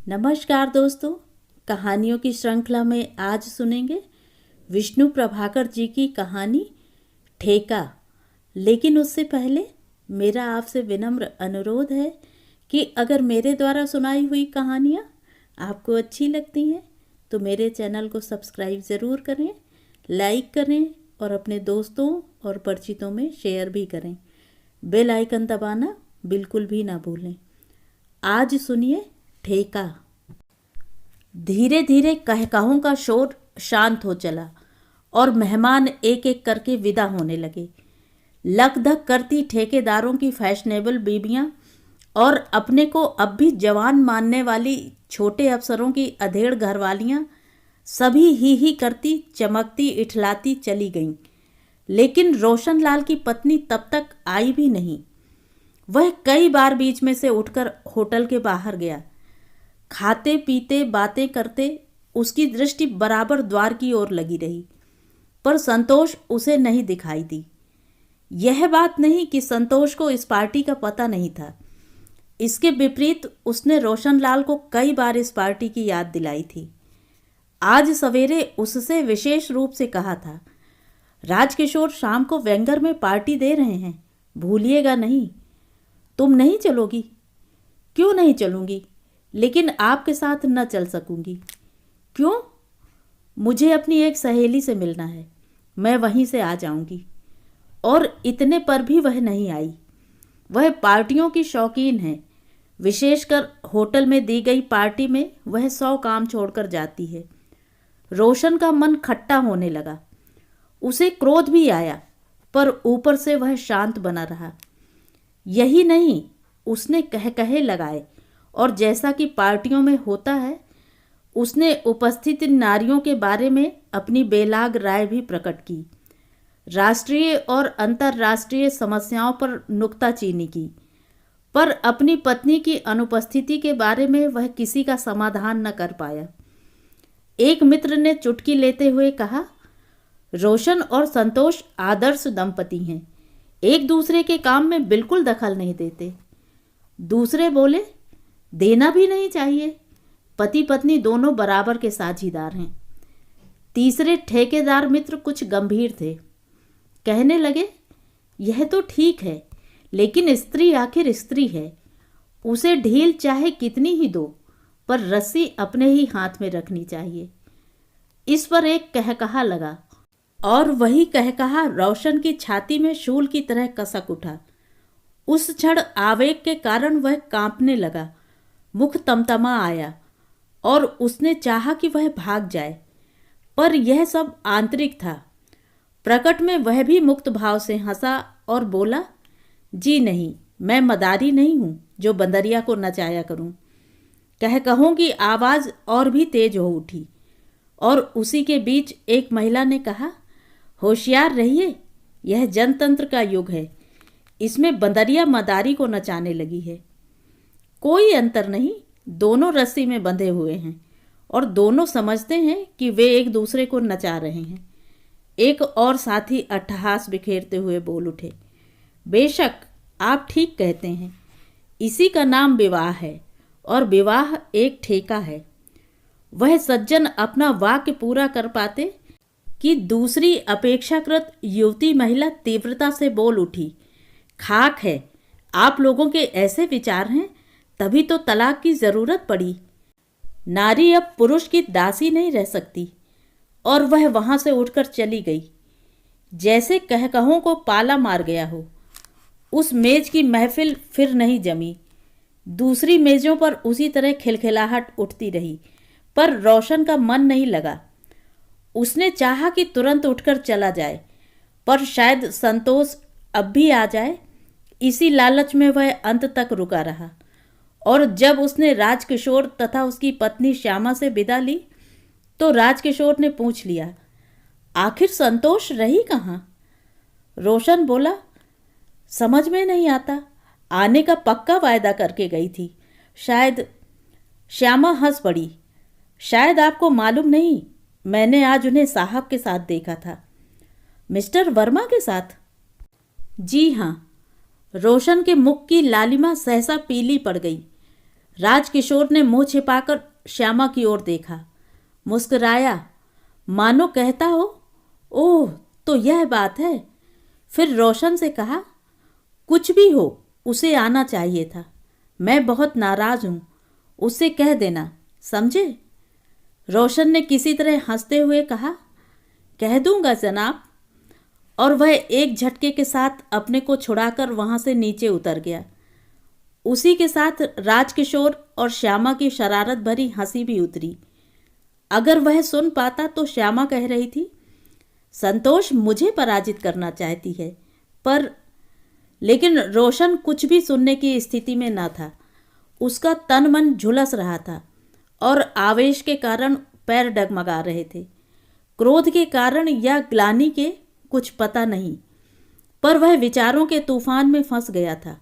नमस्कार दोस्तों, कहानियों की श्रृंखला में आज सुनेंगे विष्णु प्रभाकर जी की कहानी ठेका। लेकिन उससे पहले मेरा आपसे विनम्र अनुरोध है कि अगर मेरे द्वारा सुनाई हुई कहानियाँ आपको अच्छी लगती हैं तो मेरे चैनल को सब्सक्राइब ज़रूर करें, लाइक करें और अपने दोस्तों और परिचितों में शेयर भी करें। बेल आइकन दबाना बिल्कुल भी ना भूलें। आज सुनिए ठेका। धीरे धीरे कहकहों का शोर शांत हो चला और मेहमान एक एक करके विदा होने लगे। लकधक करती ठेकेदारों की फैशनेबल बीबियां और अपने को अब भी जवान मानने वाली छोटे अफसरों की अधेड़ घरवालियां सभी ही करती चमकती इठलाती चली गईं। लेकिन रोशनलाल की पत्नी तब तक आई भी नहीं। वह कई बार बीच में से उठकर होटल के बाहर गया। खाते पीते बातें करते उसकी दृष्टि बराबर द्वार की ओर लगी रही, पर संतोष उसे नहीं दिखाई दी। यह बात नहीं कि संतोष को इस पार्टी का पता नहीं था। इसके विपरीत उसने रोशनलाल को कई बार इस पार्टी की याद दिलाई थी। आज सवेरे उससे विशेष रूप से कहा था, राजकिशोर शाम को वेंगर में पार्टी दे रहे हैं, भूलिएगा नहीं। तुम नहीं चलोगी? क्यों नहीं चलूँगी, लेकिन आपके साथ न चल सकूँगी। क्यों? मुझे अपनी एक सहेली से मिलना है, मैं वहीं से आ जाऊँगी। और इतने पर भी वह नहीं आई। वह पार्टियों की शौकीन है, विशेषकर होटल में दी गई पार्टी में वह 100 काम छोड़कर जाती है। रोशन का मन खट्टा होने लगा। उसे क्रोध भी आया, पर ऊपर से वह शांत बना रहा। यही नहीं, उसने कहे लगाए और जैसा कि पार्टियों में होता है, उसने उपस्थित नारियों के बारे में अपनी बेलाग राय भी प्रकट की। राष्ट्रीय और अंतर्राष्ट्रीय समस्याओं पर नुक्ताचीनी की, पर अपनी पत्नी की अनुपस्थिति के बारे में वह किसी का समाधान न कर पाया। एक मित्र ने चुटकी लेते हुए कहा, रोशन और संतोष आदर्श दंपति हैं, एक दूसरे के काम में बिल्कुल दखल नहीं देते। दूसरे बोले, देना भी नहीं चाहिए, पति पत्नी दोनों बराबर के साझीदार हैं। तीसरे ठेकेदार मित्र कुछ गंभीर थे, कहने लगे, यह तो ठीक है, लेकिन स्त्री आखिर स्त्री है, उसे ढील चाहे कितनी ही दो, पर रस्सी अपने ही हाथ में रखनी चाहिए। इस पर एक कहकहा लगा और वही कहकहा रोशन की छाती में शूल की तरह कसक उठा। उस क्षण आवेग के कारण वह कांपने लगा, मुख तमतमा आया और उसने चाहा कि वह भाग जाए, पर यह सब आंतरिक था। प्रकट में वह भी मुक्त भाव से हंसा और बोला, जी नहीं, मैं मदारी नहीं हूँ जो बंदरिया को नचाया करूँ। कहकहों की आवाज़ और भी तेज हो उठी और उसी के बीच एक महिला ने कहा, होशियार रहिए, यह जनतंत्र का युग है, इसमें बंदरिया मदारी को नचाने लगी है। कोई अंतर नहीं, दोनों रस्सी में बंधे हुए हैं और दोनों समझते हैं कि वे एक दूसरे को नचा रहे हैं। एक और साथी अट्टहास बिखेरते हुए बोल उठे, बेशक आप ठीक कहते हैं, इसी का नाम विवाह है और विवाह एक ठेका है। वह सज्जन अपना वाक्य पूरा कर पाते कि दूसरी अपेक्षाकृत युवती महिला तीव्रता से बोल उठी, खाक है, आप लोगों के ऐसे विचार हैं, तभी तो तलाक की जरूरत पड़ी। नारी अब पुरुष की दासी नहीं रह सकती। और वह वहां से उठकर चली गई, जैसे कहकहों को पाला मार गया हो। उस मेज की महफिल फिर नहीं जमी। दूसरी मेजों पर उसी तरह खिलखिलाहट उठती रही, पर रोशन का मन नहीं लगा। उसने चाहा कि तुरंत उठकर चला जाए, पर शायद संतोष अब भी आ जाए, इसी लालच में वह अंत तक रुका रहा। और जब उसने राजकिशोर तथा उसकी पत्नी श्यामा से विदा ली, तो राजकिशोर ने पूछ लिया, आखिर संतोष रही कहाँ? रोशन बोला, समझ में नहीं आता, आने का पक्का वायदा करके गई थी शायद। श्यामा हंस पड़ी, शायद आपको मालूम नहीं, मैंने आज उन्हें साहब के साथ देखा था। मिस्टर वर्मा के साथ? जी हाँ। रोशन के मुख की लालिमा सहसा पीली पड़ गई। राजकिशोर ने मुंह छिपाकर श्यामा की ओर देखा, मुस्कुराया, मानो कहता हो, ओह तो यह बात है। फिर रोशन से कहा, कुछ भी हो उसे आना चाहिए था। मैं बहुत नाराज हूं, उससे कह देना, समझे। रोशन ने किसी तरह हंसते हुए कहा, कह दूंगा जनाब। और वह एक झटके के साथ अपने को छुड़ाकर वहां से नीचे उतर गया। उसी के साथ राजकिशोर और श्यामा की शरारत भरी हंसी भी उतरी। अगर वह सुन पाता तो श्यामा कह रही थी, संतोष मुझे पराजित करना चाहती है, पर लेकिन रोशन कुछ भी सुनने की स्थिति में न था। उसका तन मन झुलस रहा था और आवेश के कारण पैर डगमगा रहे थे। क्रोध के कारण या ग्लानि के कुछ पता नहीं, पर वह विचारों के तूफान में फंस गया था।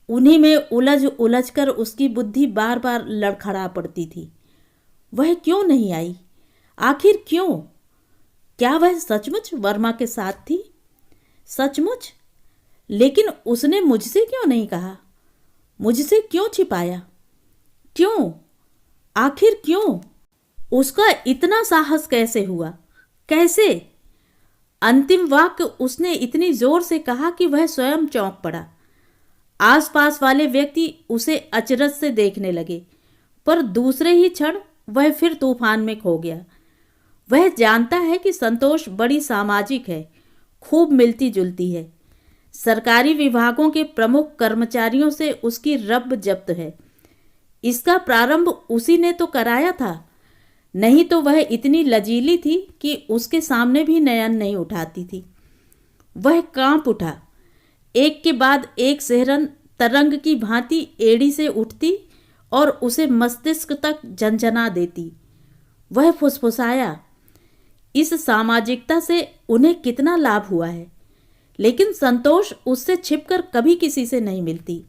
उन्हीं में उलझ उलझ कर उसकी बुद्धि बार बार लड़खड़ा पड़ती थी। वह क्यों नहीं आई? आखिर क्यों? क्या वह सचमुच वर्मा के साथ थी? सचमुच? लेकिन उसने मुझसे क्यों नहीं कहा? मुझसे क्यों छिपाया? क्यों? आखिर क्यों? उसका इतना साहस कैसे हुआ? कैसे? अंतिम वाक्य उसने इतनी जोर से कहा कि वह स्वयं चौंक पड़ा। आसपास वाले व्यक्ति उसे अचरज से देखने लगे, पर दूसरे ही क्षण वह फिर तूफान में खो गया। वह जानता है कि संतोष बड़ी सामाजिक है, खूब मिलती जुलती है। सरकारी विभागों के प्रमुख कर्मचारियों से उसकी रब जब्त है। इसका प्रारंभ उसी ने तो कराया था, नहीं तो वह इतनी लजीली थी कि उसके सामने भी नयन नहीं उठाती थी। वह कांप उठा। एक के बाद एक सिहरन तरंग की भांति एड़ी से उठती और उसे मस्तिष्क तक झंझना देती। वह फुसफुसाया, इस सामाजिकता से उन्हें कितना लाभ हुआ है, लेकिन संतोष उससे छिपकर कभी किसी से नहीं मिलती,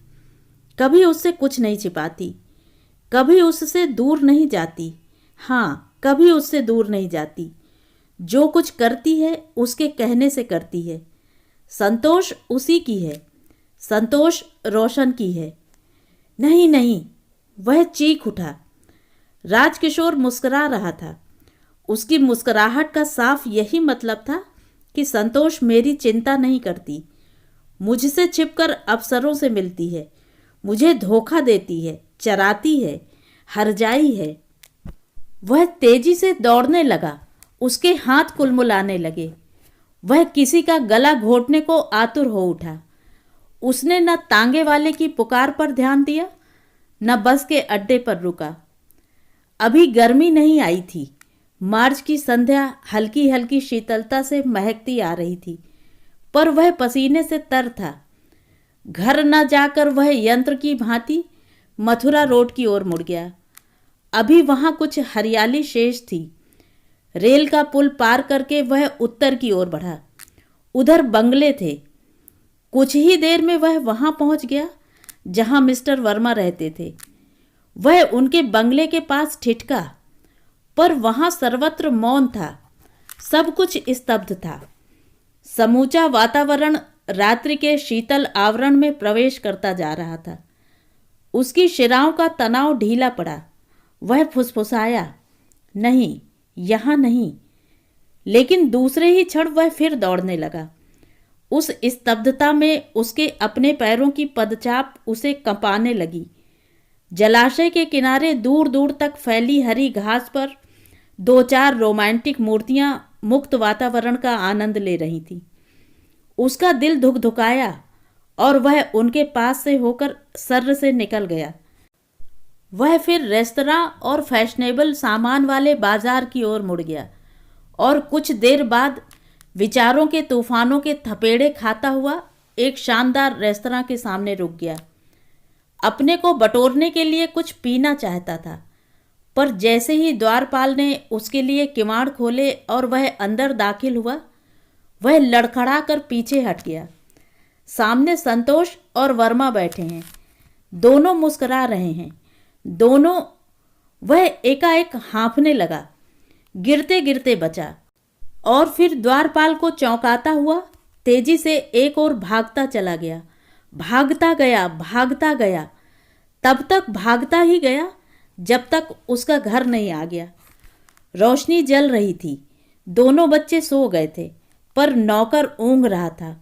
कभी उससे कुछ नहीं छिपाती, कभी उससे दूर नहीं जाती। हाँ, कभी उससे दूर नहीं जाती। जो कुछ करती है उसके कहने से करती है। संतोष उसी की है, संतोष रोशन की है। नहीं नहीं, वह चीख उठा। राजकिशोर मुस्कुरा रहा था। उसकी मुस्कुराहट का साफ यही मतलब था कि संतोष मेरी चिंता नहीं करती, मुझसे छिपकर अफसरों से मिलती है, मुझे धोखा देती है, चराती है, हरजाई है। वह तेजी से दौड़ने लगा, उसके हाथ कुलमुलाने लगे। वह किसी का गला घोंटने को आतुर हो उठा। उसने न तांगे वाले की पुकार पर ध्यान दिया, न बस के अड्डे पर रुका। अभी गर्मी नहीं आई थी। मार्च की संध्या हल्की हल्की शीतलता से महकती आ रही थी, पर वह पसीने से तर था। घर न जाकर वह यंत्र की भांति मथुरा रोड की ओर मुड़ गया। अभी वहां कुछ हरियाली शेष थी। रेल का पुल पार करके वह उत्तर की ओर बढ़ा। उधर बंगले थे। कुछ ही देर में वह वहां पहुंच गया जहां मिस्टर वर्मा रहते थे। वह उनके बंगले के पास ठिठका, पर वहां सर्वत्र मौन था। सब कुछ स्तब्ध था। समूचा वातावरण रात्रि के शीतल आवरण में प्रवेश करता जा रहा था। उसकी शिराओं का तनाव ढीला पड़ा। वह फुसफुसाया, नहीं, यहां नहीं। लेकिन दूसरे ही क्षण वह फिर दौड़ने लगा। उस स्तब्धता में उसके अपने पैरों की पदचाप उसे कंपाने लगी। जलाशय के किनारे दूर दूर तक फैली हरी घास पर दो चार रोमांटिक मूर्तियां मुक्त वातावरण का आनंद ले रही थीं। उसका दिल धुकधुकाया और वह उनके पास से होकर सर्र से निकल गया। वह फिर रेस्तरां और फैशनेबल सामान वाले बाजार की ओर मुड़ गया और कुछ देर बाद विचारों के तूफानों के थपेड़े खाता हुआ एक शानदार रेस्तरां के सामने रुक गया। अपने को बटोरने के लिए कुछ पीना चाहता था, पर जैसे ही द्वारपाल ने उसके लिए किवाड़ खोले और वह अंदर दाखिल हुआ, वह लड़खड़ा कर पीछे हट गया। सामने संतोष और वर्मा बैठे हैं। दोनों मुस्कुरा रहे हैं। दोनों। वह एकाएक हाँफने लगा, गिरते गिरते बचा और फिर द्वारपाल को चौंकाता हुआ तेजी से एक ओर भागता चला गया। भागता गया, भागता गया। तब तक भागता ही गया जब तक उसका घर नहीं आ गया। रोशनी जल रही थी, दोनों बच्चे सो गए थे, पर नौकर ऊँघ रहा था।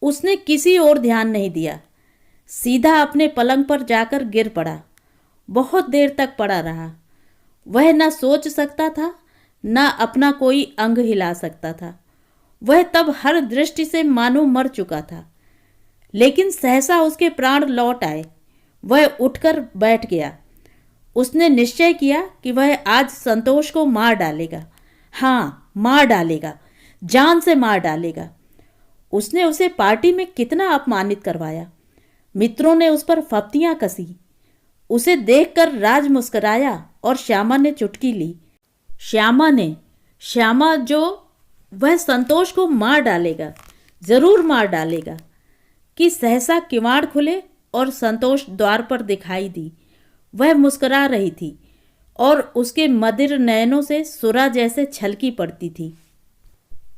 उसने किसी और ध्यान नहीं दिया, सीधा अपने पलंग पर जाकर गिर पड़ा। बहुत देर तक पड़ा रहा। वह न सोच सकता था, न अपना कोई अंग हिला सकता था। वह तब हर दृष्टि से मानो मर चुका था। लेकिन सहसा उसके प्राण लौट आए। वह उठकर बैठ गया। उसने निश्चय किया कि वह आज संतोष को मार डालेगा। हाँ, मार डालेगा, जान से मार डालेगा। उसने उसे पार्टी में कितना अपमानित करवाया। मित्रों ने उस पर फप्तियां कसी। उसे देखकर राज मुस्कुराया और श्यामा ने चुटकी ली। श्यामा जो वह संतोष को मार डालेगा, जरूर मार डालेगा। कि सहसा किवाड़ खुले और संतोष द्वार पर दिखाई दी। वह मुस्कुरा रही थी और उसके मदिर नयनों से सुरा जैसे छलकी पड़ती थी।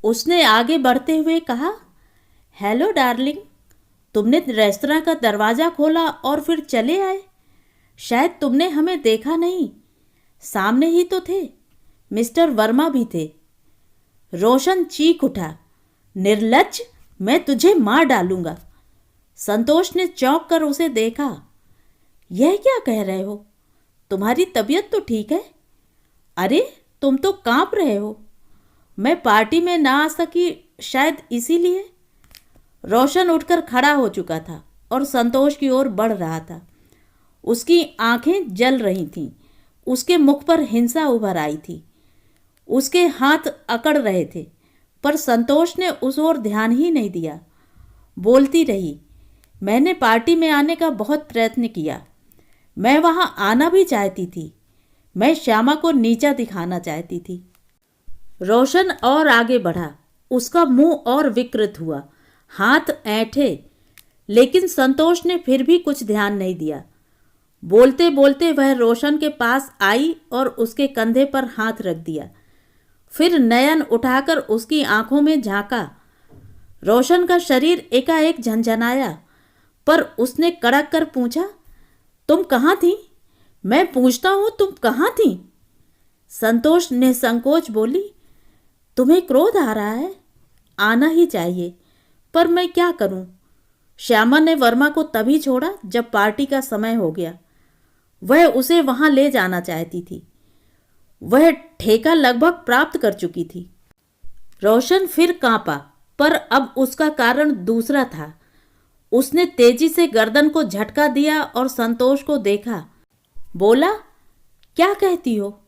उसने आगे बढ़ते हुए कहा, हेलो डार्लिंग, तुमने रेस्तरां का दरवाज़ा खोला और फिर चले आए। शायद तुमने हमें देखा नहीं, सामने ही तो थे, मिस्टर वर्मा भी थे। रोशन चीख उठा, निर्लज्ज, मैं तुझे मार डालूंगा। संतोष ने चौंक कर उसे देखा। यह क्या कह रहे हो? तुम्हारी तबीयत तो ठीक है? अरे, तुम तो कांप रहे हो। मैं पार्टी में ना आ सकी, शायद इसीलिए। रोशन उठकर खड़ा हो चुका था और संतोष की ओर बढ़ रहा था। उसकी आंखें जल रही थीं। उसके मुख पर हिंसा उभर आई थी। उसके हाथ अकड़ रहे थे, पर संतोष ने उस ओर ध्यान ही नहीं दिया। बोलती रही, मैंने पार्टी में आने का बहुत प्रयत्न किया। मैं वहां आना भी चाहती थी। मैं श्यामा को नीचा दिखाना चाहती थी। रोशन और आगे बढ़ा। उसका मुंह और विकृत हुआ, हाथ ऐंठे, लेकिन संतोष ने फिर भी कुछ ध्यान नहीं दिया। बोलते बोलते वह रोशन के पास आई और उसके कंधे पर हाथ रख दिया। फिर नयन उठाकर उसकी आंखों में झांका। रोशन का शरीर एकाएक झंझनाया, पर उसने कड़क कर पूछा, तुम कहाँ थी? मैं पूछता हूँ, तुम कहाँ थी? संतोष निसंकोच बोली, तुम्हें क्रोध आ रहा है? आना ही चाहिए, पर मैं क्या करूं? श्यामा ने वर्मा को तभी छोड़ा जब पार्टी का समय हो गया। वह उसे वहां ले जाना चाहती थी। वह ठेका लगभग प्राप्त कर चुकी थी। रोशन फिर कांपा, पर अब उसका कारण दूसरा था। उसने तेजी से गर्दन को झटका दिया और संतोष को देखा। बोला, क्या कहती हो?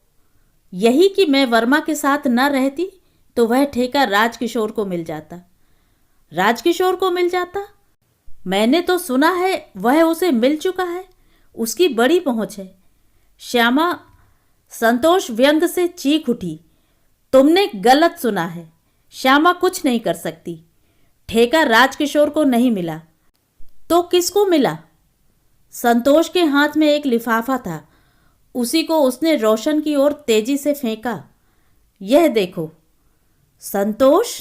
यही कि मैं वर्मा के साथ न रहती तो वह ठेका राजकिशोर को मिल जाता। राजकिशोर को मिल जाता? मैंने तो सुना है वह उसे मिल चुका है। उसकी बड़ी पहुंच है। श्यामा, संतोष व्यंग से चीख उठी, तुमने गलत सुना है। श्यामा कुछ नहीं कर सकती। ठेका राजकिशोर को नहीं मिला। तो किसको मिला? संतोष के हाथ में एक लिफाफा था। उसी को उसने रोशन की ओर तेजी से फेंका। यह देखो। संतोष?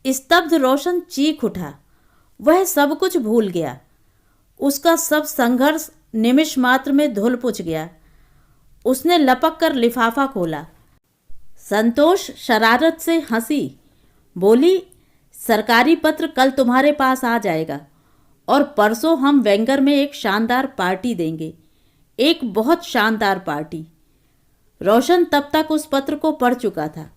स्तब्ध रोशन चीख उठा। वह सब कुछ भूल गया। उसका सब संघर्ष निमिष मात्र में धुल पुछ गया। उसने लपक कर लिफाफा खोला। संतोष शरारत से हंसी। बोली, सरकारी पत्र कल तुम्हारे पास आ जाएगा और परसों हम वेंगर में एक शानदार पार्टी देंगे। एक बहुत शानदार पार्टी। रोशन तब तक उस पत्र को पढ़ चुका था।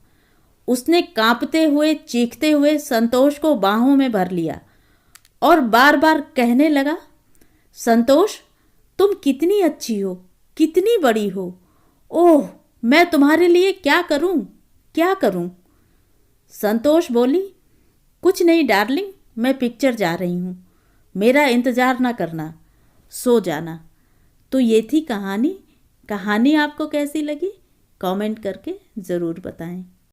उसने कांपते हुए, चीखते हुए संतोष को बाहों में भर लिया और बार बार कहने लगा, संतोष, तुम कितनी अच्छी हो, कितनी बड़ी हो। ओह, मैं तुम्हारे लिए क्या करूं, क्या करूं? संतोष बोली, कुछ नहीं डार्लिंग, मैं पिक्चर जा रही हूं। मेरा इंतज़ार ना करना, सो जाना। तो ये थी कहानी। कहानी आपको कैसी लगी? कमेंट करके ज़रूर बताएं।